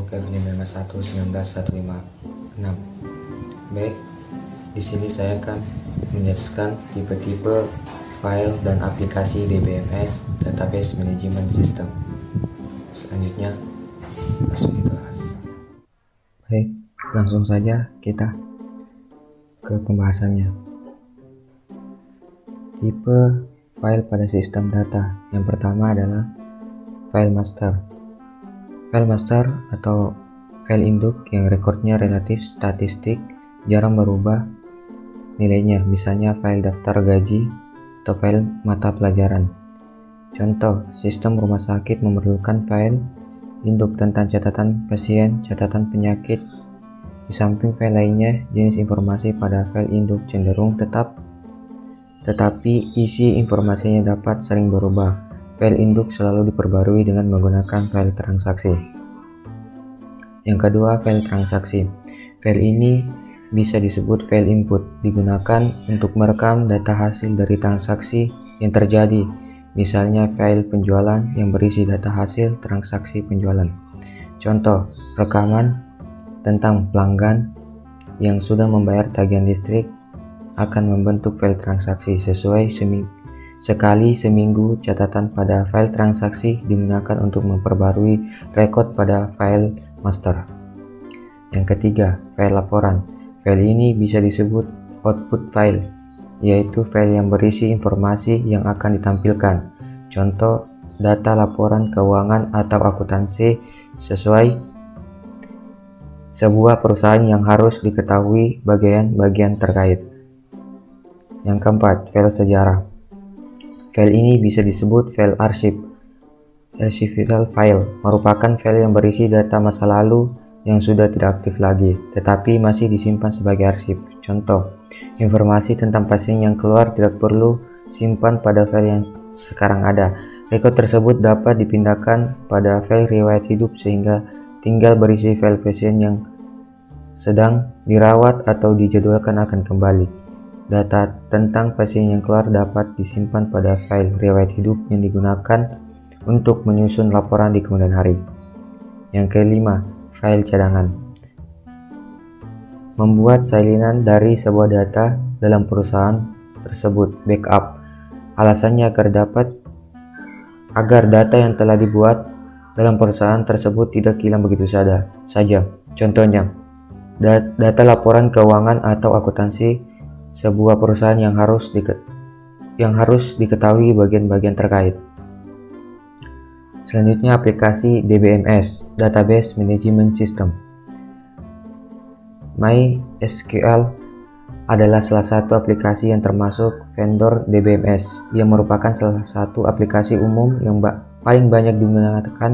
Febri 1919156. Baik, di sini saya akan menjelaskan tipe-tipe file dan aplikasi DBMS Database Management System. Selanjutnya langsung dibahas. Baik, langsung saja kita ke pembahasannya. Tipe file pada sistem data. Yang pertama adalah file master. File master atau file induk yang rekodnya relatif statistik, jarang berubah nilainya, misalnya file daftar gaji atau file mata pelajaran. Contoh, sistem rumah sakit memerlukan file induk tentang catatan pasien, catatan penyakit. Di samping file lainnya, jenis informasi pada file induk cenderung tetap, tetapi isi informasinya dapat sering berubah. File induk selalu diperbarui dengan menggunakan file transaksi. Yang kedua, file transaksi. File ini bisa disebut file input, digunakan untuk merekam data hasil dari transaksi yang terjadi, misalnya file penjualan yang berisi data hasil transaksi penjualan. Contoh, rekaman tentang pelanggan yang sudah membayar tagihan listrik akan membentuk file transaksi sesuai sekali seminggu. Catatan pada file transaksi digunakan untuk memperbarui rekod pada file master. Yang ketiga, file laporan. File ini bisa disebut output file, yaitu file yang berisi informasi yang akan ditampilkan. Contoh, data laporan keuangan atau akuntansi sesuai sebuah perusahaan yang harus diketahui bagian-bagian terkait. Yang keempat, file sejarah. File ini bisa disebut file arsip. Archival file merupakan file yang berisi data masa lalu yang sudah tidak aktif lagi, tetapi masih disimpan sebagai arsip. Contoh, informasi tentang pasien yang keluar tidak perlu simpan pada file yang sekarang ada. Rekod tersebut dapat dipindahkan pada file riwayat hidup sehingga tinggal berisi file pasien yang sedang dirawat atau dijadwalkan akan kembali. Data tentang pasien yang keluar dapat disimpan pada file riwayat hidup yang digunakan untuk menyusun laporan di kemudian hari. Yang kelima, file cadangan. Membuat salinan dari sebuah data dalam perusahaan tersebut, backup. Alasannya agar data yang telah dibuat dalam perusahaan tersebut tidak hilang begitu saja. Contohnya, data laporan keuangan atau akuntansi sebuah perusahaan yang harus diketahui bagian-bagian terkait. Selanjutnya, aplikasi DBMS, Database Management System. MySQL adalah salah satu aplikasi yang termasuk vendor DBMS. Ia merupakan salah satu aplikasi umum yang paling banyak digunakan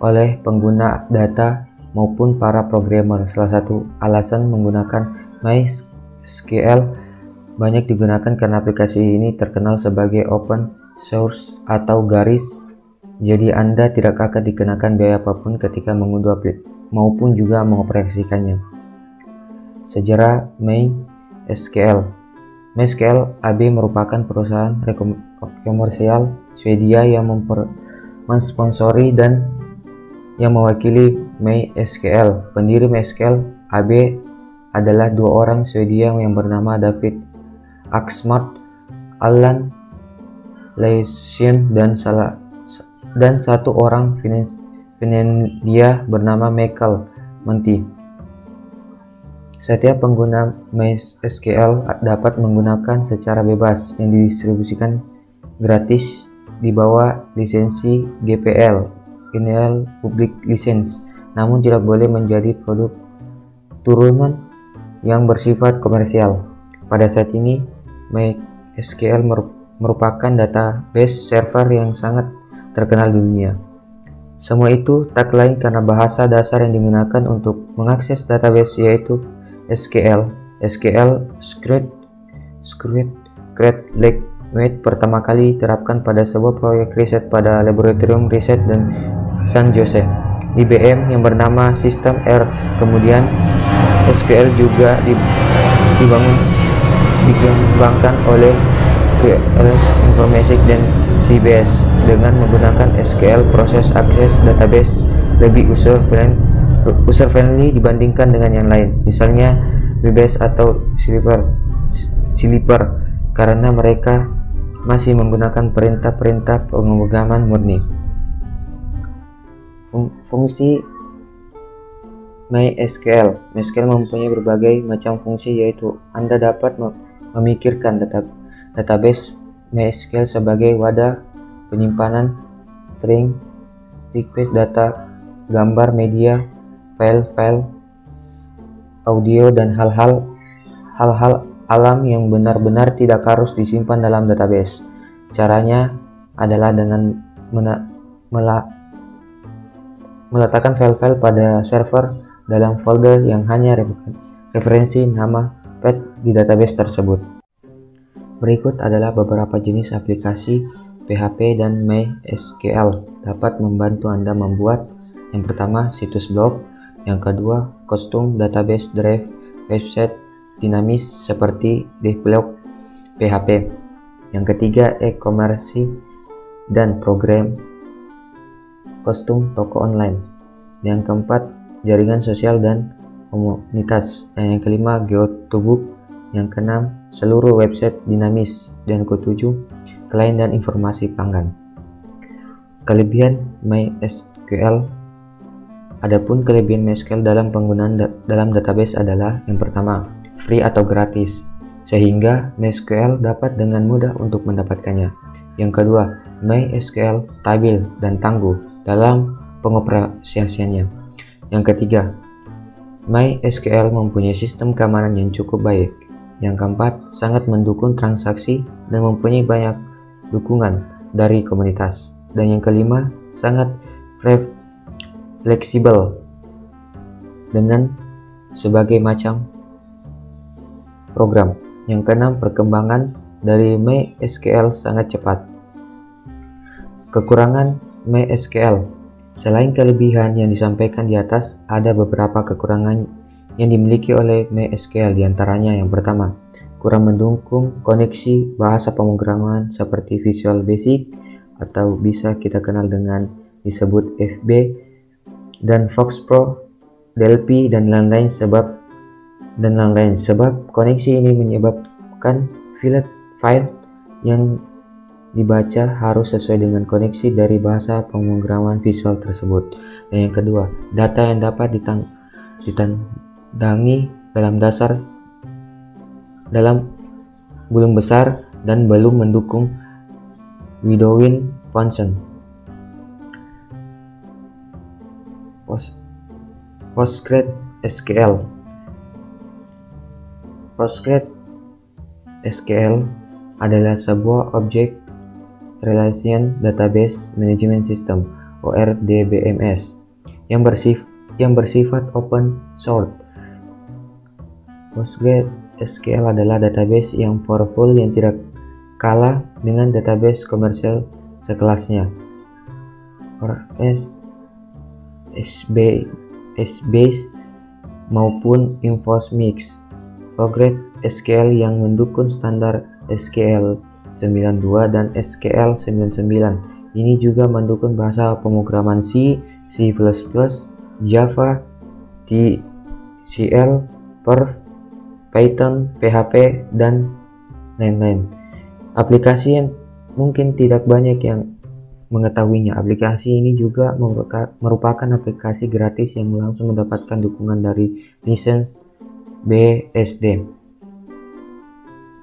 oleh pengguna data maupun para programmer. Salah satu alasan menggunakan MySQL banyak digunakan karena aplikasi ini terkenal sebagai open source atau garis. Jadi Anda tidak akan dikenakan biaya apapun ketika mengunduh maupun juga mengoperasikannya. Sejarah MySQL. MySQL AB merupakan perusahaan komersial Swedia yang mensponsori dan yang mewakili MySQL. Pendiri MySQL AB adalah dua orang Swedia yang bernama David Axmart, Allan Leisien dan satu orang Finlandia bernama Michael Monti. Setiap pengguna MySQL dapat menggunakan secara bebas yang didistribusikan gratis di bawah lisensi GPL, General Public License, namun tidak boleh menjadi produk turunan yang bersifat komersial. Pada saat ini, MySQL merupakan database server yang sangat terkenal di dunia. Semua itu tak lain karena bahasa dasar yang digunakan untuk mengakses database, yaitu SQL. SQL Script Language pertama kali diterapkan pada sebuah proyek riset pada Laboratorium Riset dan San Jose, IBM yang bernama System R. Kemudian SQL juga dikembangkan oleh QLS Informatics dan CBS dengan menggunakan SQL Process Access Database lebih usul user friendly dibandingkan dengan yang lain, misalnya Webase atau Sleeper, karena mereka masih menggunakan perintah-perintah pemrograman murni. Fungsi MySQL. MySQL mempunyai berbagai macam fungsi, yaitu Anda dapat memikirkan database MySQL sebagai wadah penyimpanan string, request data, gambar, media, file audio, dan hal-hal alam yang benar-benar tidak harus disimpan dalam database. Caranya adalah dengan meletakkan file-file pada server dalam folder yang hanya referensi nama path di database tersebut. Berikut adalah beberapa jenis aplikasi PHP dan MySQL dapat membantu Anda membuat. Yang pertama, situs blog. Yang kedua, custom database drive website dinamis seperti Develop PHP. Yang ketiga, e-commerce dan program custom toko online. Yang keempat, jaringan sosial dan komunitas. Dan yang kelima, GeoToBook. Yang keenam, seluruh website dinamis. Dan ketujuh, klien dan informasi pelanggan. Kelebihan MySQL. Adapun kelebihan MySQL dalam penggunaan dalam database adalah yang pertama, free atau gratis, sehingga MySQL dapat dengan mudah untuk mendapatkannya. Yang kedua, MySQL stabil dan tangguh dalam pengoperasiannya. Yang ketiga, MySQL mempunyai sistem keamanan yang cukup baik. Yang keempat, sangat mendukung transaksi dan mempunyai banyak dukungan dari komunitas. Dan yang kelima, sangat fleksibel dengan sebagai macam program. Yang keenam, perkembangan dari MySQL sangat cepat. Kekurangan MySQL. Selain kelebihan yang disampaikan di atas, ada beberapa kekurangan yang dimiliki oleh MySQL. Di antaranya yang pertama, kurang mendukung koneksi bahasa pemrograman seperti Visual Basic atau bisa kita kenal dengan disebut VB dan FoxPro, DLP dan lain-lain sebab koneksi ini menyebabkan file yang dibaca harus sesuai dengan koneksi dari bahasa pemrograman visual tersebut. Dan yang kedua, data yang dapat ditandangi belum besar dan belum mendukung widowing function. PostgreSQL adalah sebuah object relation database management system (ORDBMS) yang bersifat open source. PostgreSQL adalah database yang powerful yang tidak kalah dengan database komersial sekelasnya Sbase maupun Infosmix. PostgreSQL yang mendukung standar SQL 92 dan SQL 99. Ini juga mendukung bahasa pemrograman C, C++, Java, TCL, Perl, Python, PHP, dan lain-lain. Aplikasi yang mungkin tidak banyak yang mengetahuinya. Aplikasi ini juga merupakan aplikasi gratis yang langsung mendapatkan dukungan dari lisensi BSD.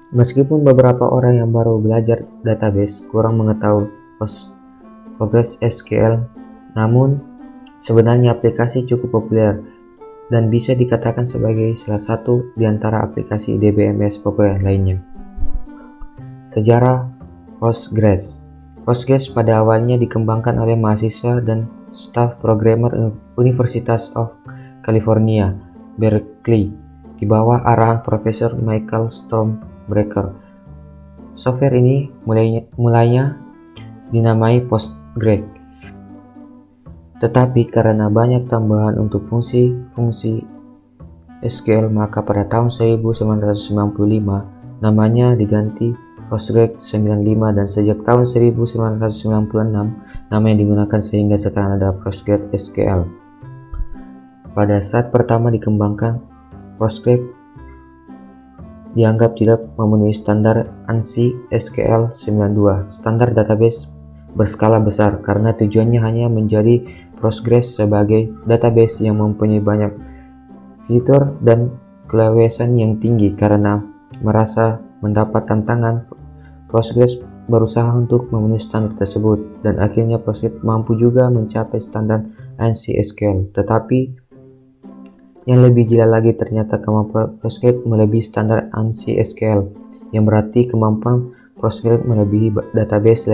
Meskipun beberapa orang yang baru belajar database kurang mengetahui PostgreSQL, namun sebenarnya aplikasi cukup populer dan bisa dikatakan sebagai salah satu di antara aplikasi DBMS populer lainnya. Sejarah Postgres. Postgres pada awalnya dikembangkan oleh mahasiswa dan staf programmer University of California, Berkeley, di bawah arahan Profesor Michael Stormbreaker. Software ini mulainya dinamai Postgres. Tetapi karena banyak tambahan untuk fungsi-fungsi SQL, maka pada tahun 1995 namanya diganti Postgres 95 dan sejak tahun 1996 nama yang digunakan sehingga sekarang ada PostgreSQL. Pada saat pertama dikembangkan, Postgres dianggap tidak memenuhi standar ANSI SQL 92, standar database berskala besar, karena tujuannya hanya menjadi Postgres sebagai database yang mempunyai banyak fitur dan kelewisan yang tinggi. Karena merasa mendapat tantangan, Postgres berusaha untuk memenuhi standar tersebut, dan akhirnya Postgres mampu juga mencapai standar ANSI SQL. Tetapi yang lebih gila lagi, ternyata kemampuan Postgres melebihi standar ANSI SQL, yang berarti kemampuan Postgres melebihi database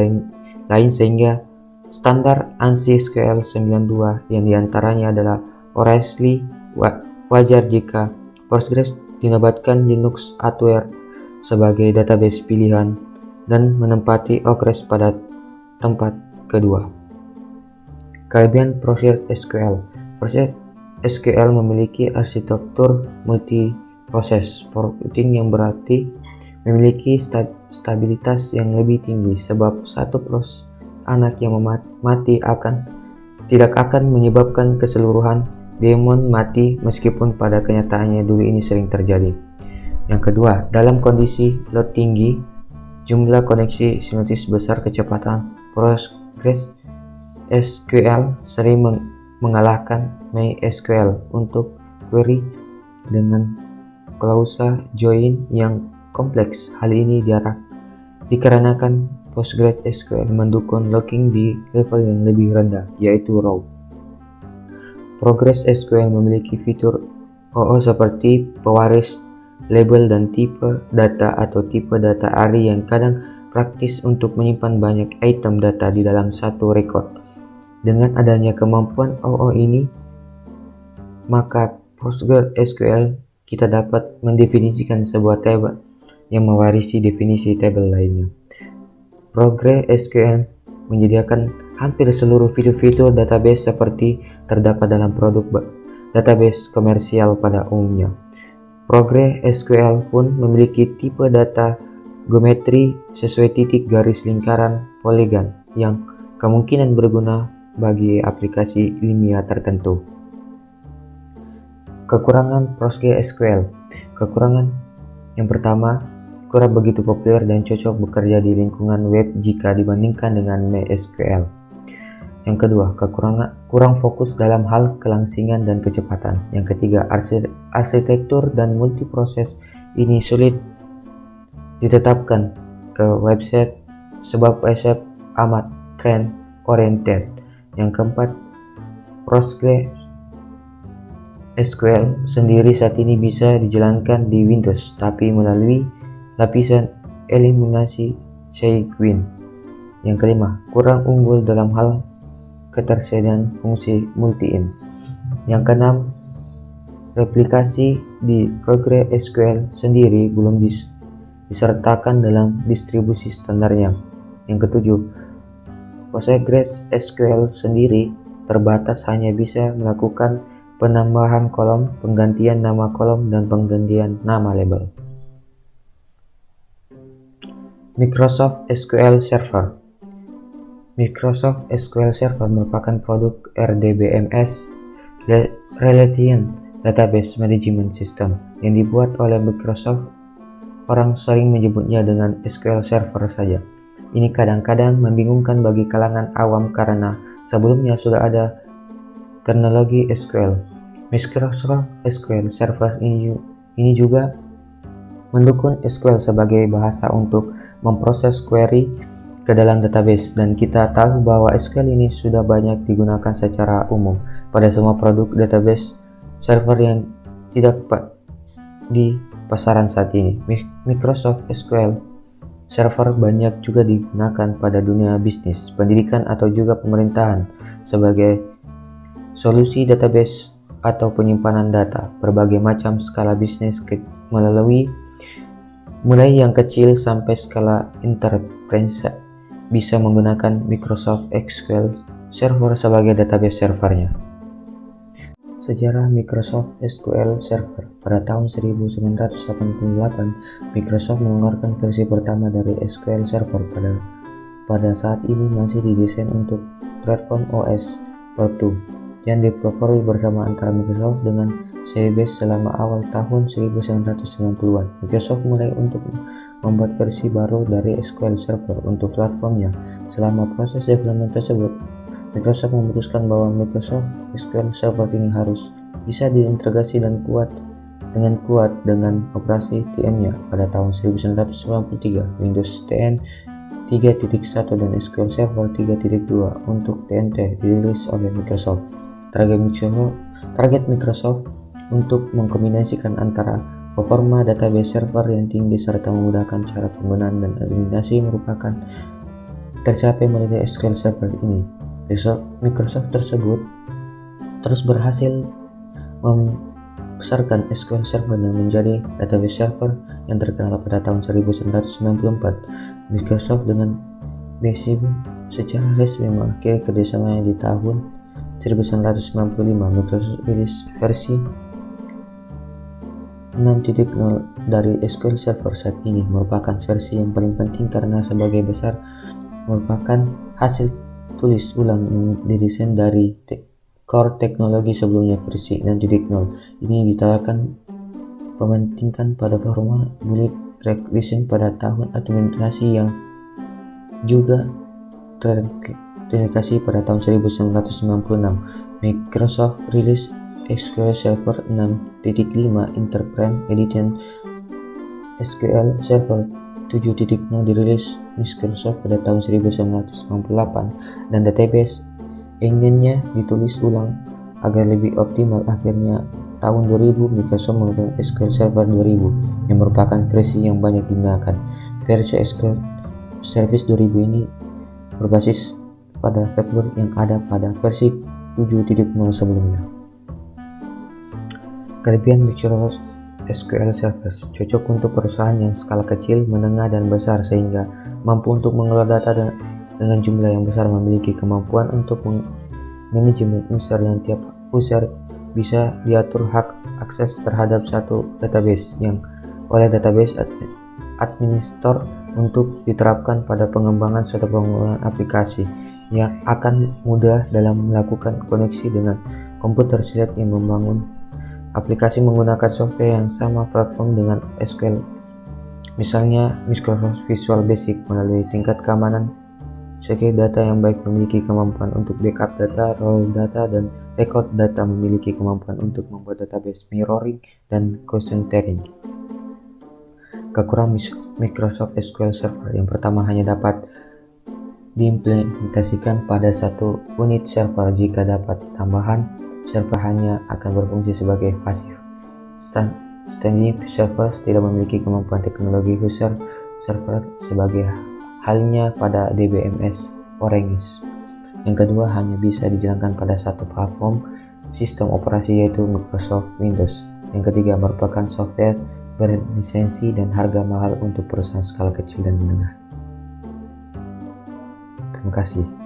lain sehingga standar ANSI SQL 92 yang diantaranya adalah Oracle. Wajar jika Postgres dinobatkan Linux hardware sebagai database pilihan dan menempati Oracle pada tempat kedua. Kelebihan Postgres SQL. Postgres SQL memiliki arsitektur multiproses computing yang berarti memiliki stabilitas yang lebih tinggi, sebab satu proses anak yang mati tidak akan menyebabkan keseluruhan daemon mati, meskipun pada kenyataannya dulu ini sering terjadi. Yang kedua, dalam kondisi load tinggi, jumlah koneksi simultaneous besar, kecepatan Postgres SQL sering mengalahkan MySQL untuk query dengan klausa join yang kompleks. Hal ini dikarenakan Postgres SQL mendukung locking di level yang lebih rendah, yaitu raw. Postgres SQL memiliki fitur OO seperti pewaris label dan tipe data atau tipe data array yang kadang praktis untuk menyimpan banyak item data di dalam satu record. Dengan adanya kemampuan OO ini, maka Postgres SQL kita dapat mendefinisikan sebuah tabel yang mewarisi definisi tabel lainnya. Postgres SQL menyediakan hampir seluruh fitur-fitur database seperti terdapat dalam produk database komersial pada umumnya. Postgres SQL pun memiliki tipe data geometri sesuai titik garis lingkaran poligon yang kemungkinan berguna bagi aplikasi ilmiah tertentu. Kekurangan Postgres SQL. Kekurangan yang pertama, kurang begitu populer dan cocok bekerja di lingkungan web jika dibandingkan dengan MySQL. Yang kedua, kurang fokus dalam hal kelangsingan dan kecepatan. Yang ketiga, arsitektur dan multiproses ini sulit ditetapkan ke website sebab website amat trend oriented. Yang keempat, Postgres SQL sendiri saat ini bisa dijalankan di Windows, tapi melalui lapisan eliminasi Cygwin. Yang kelima, kurang unggul dalam hal ketersediaan fungsi multi-in. Yang keenam, replikasi di Postgres SQL sendiri belum disertakan dalam distribusi standarnya. Yang ketujuh, Postgres SQL sendiri terbatas, hanya bisa melakukan penambahan kolom, penggantian nama kolom, dan penggantian nama label. Microsoft SQL Server. Microsoft SQL Server merupakan produk RDBMS Relational Database Management System yang dibuat oleh Microsoft. Orang sering menyebutnya dengan SQL Server saja. Ini kadang-kadang membingungkan bagi kalangan awam karena sebelumnya sudah ada teknologi SQL. Microsoft SQL Server ini juga mendukung SQL sebagai bahasa untuk memproses query ke dalam database, dan kita tahu bahwa SQL ini sudah banyak digunakan secara umum pada semua produk database server yang tidak di pasaran saat ini. Microsoft SQL Server banyak juga digunakan pada dunia bisnis, pendidikan, atau juga pemerintahan sebagai solusi database atau penyimpanan data berbagai macam skala bisnis, mulai yang kecil sampai skala enterprise bisa menggunakan Microsoft SQL Server sebagai database servernya. Sejarah Microsoft SQL Server. Pada tahun 1988, Microsoft mengeluarkan versi pertama dari SQL Server. Pada saat ini masih didesain untuk platform OS per2. yang dipelopori bersama antara Microsoft dengan Sybase selama awal tahun 1990-an. Microsoft mulai untuk membuat versi baru dari SQL Server untuk platformnya. Selama proses development tersebut, Microsoft memutuskan bahwa Microsoft SQL Server ini harus bisa diintegrasi dan kuat dengan operasi TN-nya. Pada tahun 1993, Windows TN 3.1 dan SQL Server 3.2 untuk TNT dirilis oleh Microsoft. Target Microsoft untuk mengkombinasikan antara performa database server yang tinggi serta memudahkan cara penggunaan dan administrasi merupakan tercapai melalui SQL Server ini. Microsoft tersebut terus berhasil membesarkan SQL Server dan menjadi database server yang terkenal pada tahun 1994. Microsoft dengan BSIM secara resmi mengakhiri kerjasamanya di tahun 1995. Microsoft rilis versi 6.0 dari SQL Server saat ini merupakan versi yang paling penting karena sebagai besar merupakan hasil tulis ulang yang didesain dari core teknologi sebelumnya. Versi 6.0 ini ditawarkan mementingkan pada format bullet regression pada tahun administrasi yang juga terindikasi pada tahun 1996. Microsoft rilis SQL Server 6.5 Enterprise Edition. SQL Server 7.0 dirilis Microsoft pada tahun 1998 dan database inginnya ditulis ulang agar lebih optimal. Akhirnya tahun 2000 Microsoft mengeluarkan SQL Server 2000 yang merupakan versi yang banyak digunakan. Versi SQL Service 2000 ini berbasis pada framework yang ada pada versi 7.0 sebelumnya. Kelebihan Microsoft SQL Server cocok untuk perusahaan yang skala kecil, menengah, dan besar sehingga mampu untuk mengelola data dengan jumlah yang besar, memiliki kemampuan untuk manajemen user yang tiap user bisa diatur hak akses terhadap satu database yang oleh database administrator untuk diterapkan pada pengembangan serta pengembangan aplikasi yang akan mudah dalam melakukan koneksi dengan komputer silat yang membangun aplikasi menggunakan software yang sama platform dengan SQL. Misalnya Microsoft Visual Basic melalui tingkat keamanan secure data yang baik, memiliki kemampuan untuk backup data, raw data, dan record data, memiliki kemampuan untuk membuat database mirroring dan clustering. Kekurangan Microsoft SQL Server yang pertama hanya dapat diimplementasikan pada satu unit server. Jika dapat tambahan, server hanya akan berfungsi sebagai pasif. Standing servers tidak memiliki kemampuan teknologi user server sebagai halnya pada DBMS Orange. Yang kedua, hanya bisa dijalankan pada satu platform sistem operasi yaitu Microsoft Windows. Yang ketiga, merupakan software berlisensi dan harga mahal untuk perusahaan skala kecil dan menengah. Terima kasih.